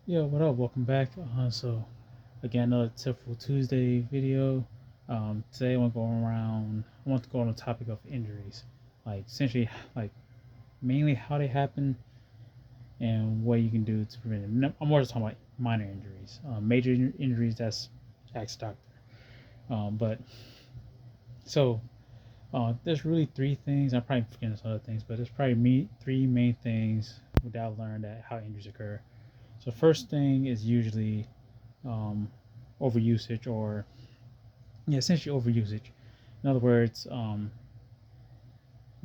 Yo, what up? Welcome back. So again, another Tipful Tuesday video. Today I want to go around. I want to go on the topic of injuries, like essentially, like mainly how they happen and what you can do to prevent them. I'm more just talking about minor injuries. Major injuries, that's ask doctor. But so there's really three things. I'm probably forgetting some other things, but there's probably three main things that I learned that how injuries occur. So first thing is usually um, overusage or yeah, essentially overusage. In other words, this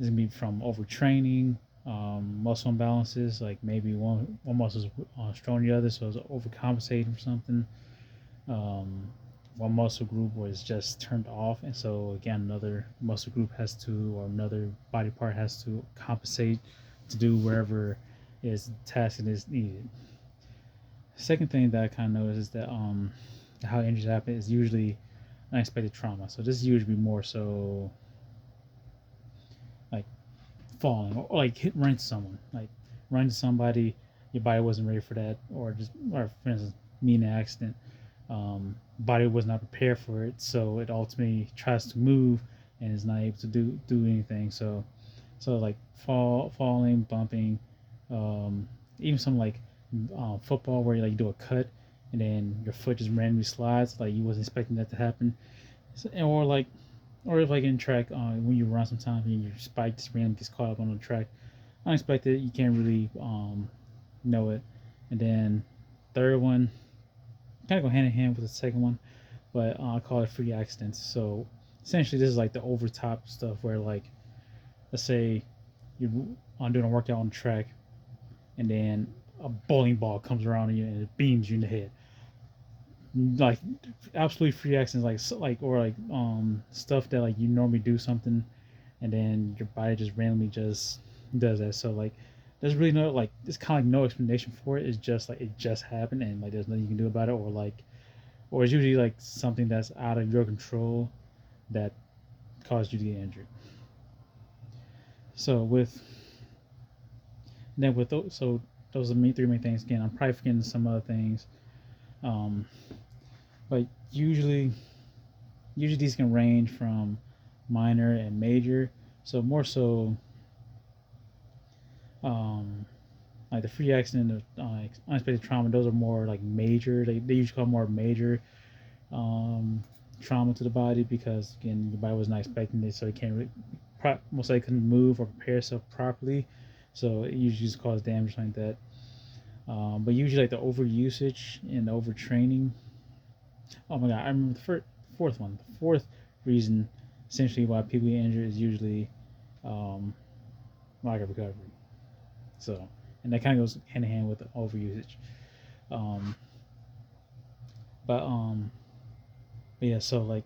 can be from overtraining, muscle imbalances, like maybe one muscle is stronger than the other, so it's overcompensating for something. Um, one muscle group was just turned off, and so again, another muscle group has to, or another body part has to compensate to do wherever is task it is needed. Second thing that I kind of noticed is that how injuries happen is usually unexpected trauma. So this is usually more so like falling or like running to someone, like running to somebody, your body wasn't ready for that, or for instance, me in an accident, body was not prepared for it, so it ultimately tries to move and is not able to do anything. So like falling, bumping, even some like football where you like do a cut and then your foot just randomly slides, like you wasn't expecting that to happen. Or like, or if like in track, when you run sometimes and your spike just randomly gets caught up on the track, unexpected, you can't really know it. And then third one, kind of go hand in hand with the second one, but I call it free accidents. So essentially, this is like the over top stuff where like, let's say you're doing a workout on the track, and then a bowling ball comes around you and it beams you in the head, like absolutely free accidents, or like stuff that like you normally do something and then your body just randomly just does that. So like there's really no like, it's kind of like no explanation for it. It's just like it just happened and like there's nothing you can do about it, or like, or it's usually like something that's out of your control that caused you to get injured. So with then with those, so those are the three main things. Again, I'm probably forgetting some other things. um but usually these can range from minor and major. So more so, um, like the free accident of unexpected trauma, those are more like major. They usually call more major um, trauma to the body because again your body was not expecting it, so it can't most likely couldn't move or prepare itself properly. So it usually just causes damage like that. But usually like the overusage and the overtraining. Oh my god, I remember the fourth one. The fourth reason essentially why people get injured is usually um, lack of recovery. So, and that kind of goes hand in hand with the overusage. Um, but yeah, so like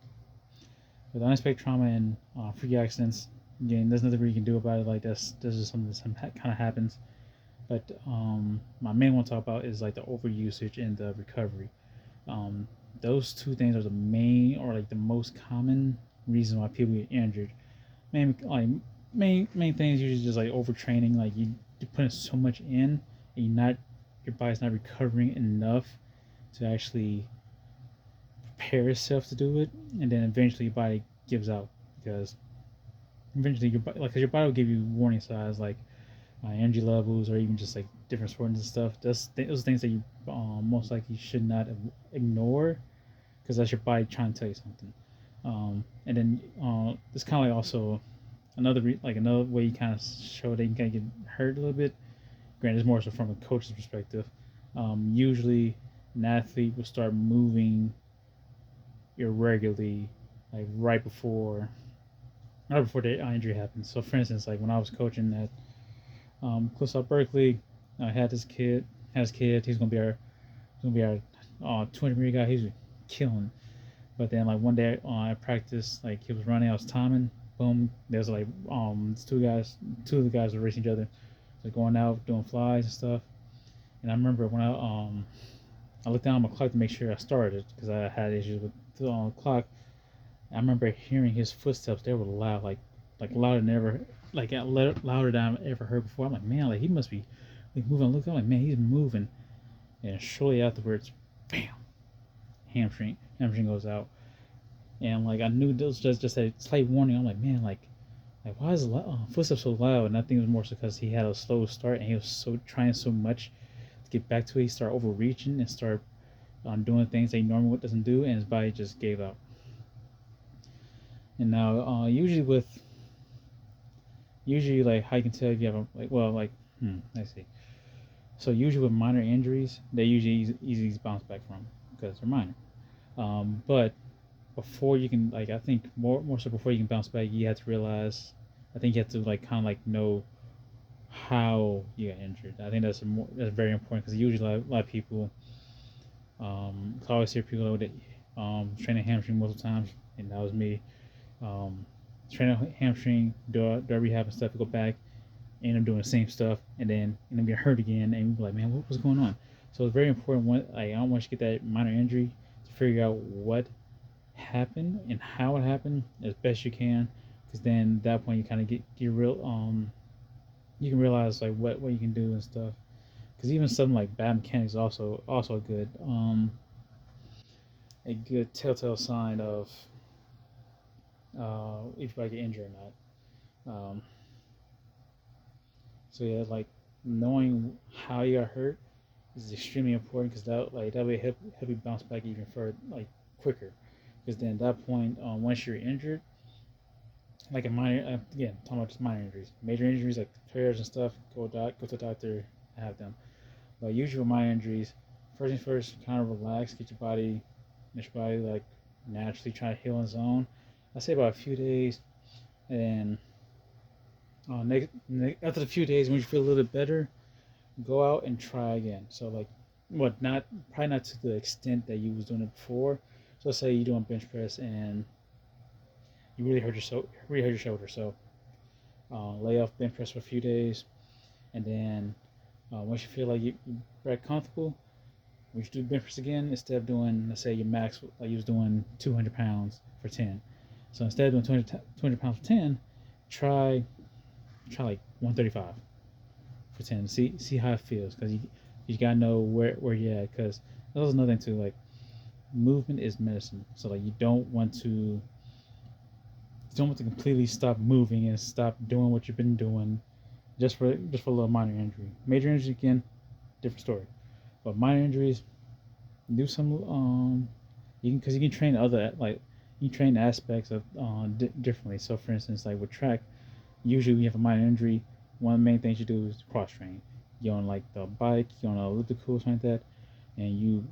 with unexpected trauma and freak accidents, again, there's nothing really you can do about it. Like this is something that kind of happens. But my main one to talk about is like the overusage and the recovery. Um, those two things are the main, or like the most common reason why people get injured. Main things usually just like overtraining. Like you're putting so much in, and your body's not recovering enough to actually prepare itself to do it, and then eventually your body gives out because eventually your body, like, cause your body will give you warning signs like energy levels or even just like different soreness and stuff. Those things that you most likely should not ignore because that's your body trying to tell you something. And then it's kind of like also another way you kind of show that you kind of get hurt a little bit. Granted, it's more so from a coach's perspective. Usually, an athlete will start moving irregularly, like right before the injury happens. So, for instance, like when I was coaching at Cliff Berkeley, I had this kid, has kid. He's gonna be our 200-meter guy. He's killing. But then like one day I practiced, like he was running, I was timing. Boom, there's like two of the guys were racing each other, like going out doing flies and stuff. And I remember when I looked down at my clock to make sure I started because I had issues with the clock. I remember hearing his footsteps. They were loud, like louder than ever, like louder than I've ever heard before. I'm like, man, like he must be like moving. Look, I'm like, man, he's moving. and shortly afterwards, bam, hamstring goes out. And like I knew this was just a slight warning. I'm like, man, like why is the footsteps so loud? And I think it was more so because he had a slow start and he was so trying so much to get back to it. He started overreaching and started doing things that he normally doesn't do, and his body just gave out. And now, usually like how you can tell if you have a let's see. So usually with minor injuries, they usually easy bounce back from because they're minor. But before you can I think more so before you can bounce back, you have to realize. I think you have to like kind of like know how you got injured. I think that's very important because usually a lot of people. I always hear people that train a hamstring multiple times, and that was me. Um, train a hamstring, do rehab and stuff, go back, end up doing the same stuff, and then get hurt again, and be like, man, what was going on? So it's very important. I don't want you to get that minor injury to figure out what happened and how it happened as best you can, because then at that point you kind of get real you can realize like what you can do and stuff. Because even something like bad mechanics also good a good telltale sign of if you get injured or not. So yeah, like knowing how you got hurt is extremely important because that way help you bounce back even further quicker. Because then at that point, once you're injured, like a minor again talking about just minor injuries, major injuries like tears and stuff, go to the doctor, have them. But usually with minor injuries, first things first, kind of relax, let your body like naturally try to heal on its own. I say about a few days, and after a few days, when you feel a little bit better, go out and try again. So like, what not probably not to the extent that you was doing it before. So let's say you're doing bench press and you really hurt your shoulder. So lay off bench press for a few days, and then once you feel like you're very comfortable, when you do bench press again, instead of doing, let's say your max, like you was doing 200 pounds for 10. So instead of doing 200 pounds for 10, try like 135 for 10. See how it feels, because you gotta know where you're at. Because that's another thing too. Like movement is medicine. So like you don't want to completely stop moving and stop doing what you've been doing just for a little minor injury. Major injury again, different story. But minor injuries, do some you can because you can train other like you can train aspects of differently. So for instance, like with track, usually when you have a minor injury, one of the main things you do is cross train. You're on like the bike, you're on a elliptical or something like that, and you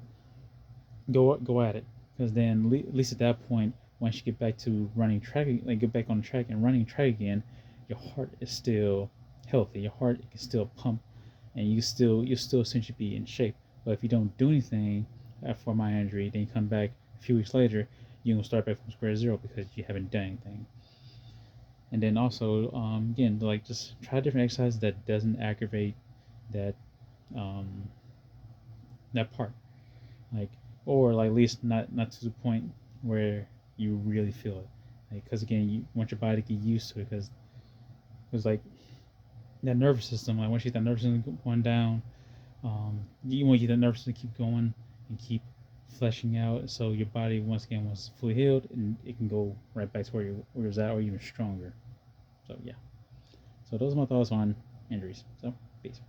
go at it. Because then at least at that point, once you get back to running track, like get back on the track and running track again, your heart is still healthy. Your heart can still pump, and you still essentially be in shape. But if you don't do anything for my injury, then you come back a few weeks later, you're gonna start back from square zero because you haven't done anything. And then also, again, like just try different exercises that doesn't aggravate that um, that part, like or like at least not to the point where you really feel it, like because again, you want your body to get used to it because like that nervous system, like once you get that nervous system going down, you want to get that nervous system to keep going and keep fleshing out, so your body once again once it's fully healed and it can go right back to where it was at or even stronger. So yeah. So those are my thoughts on injuries. So peace.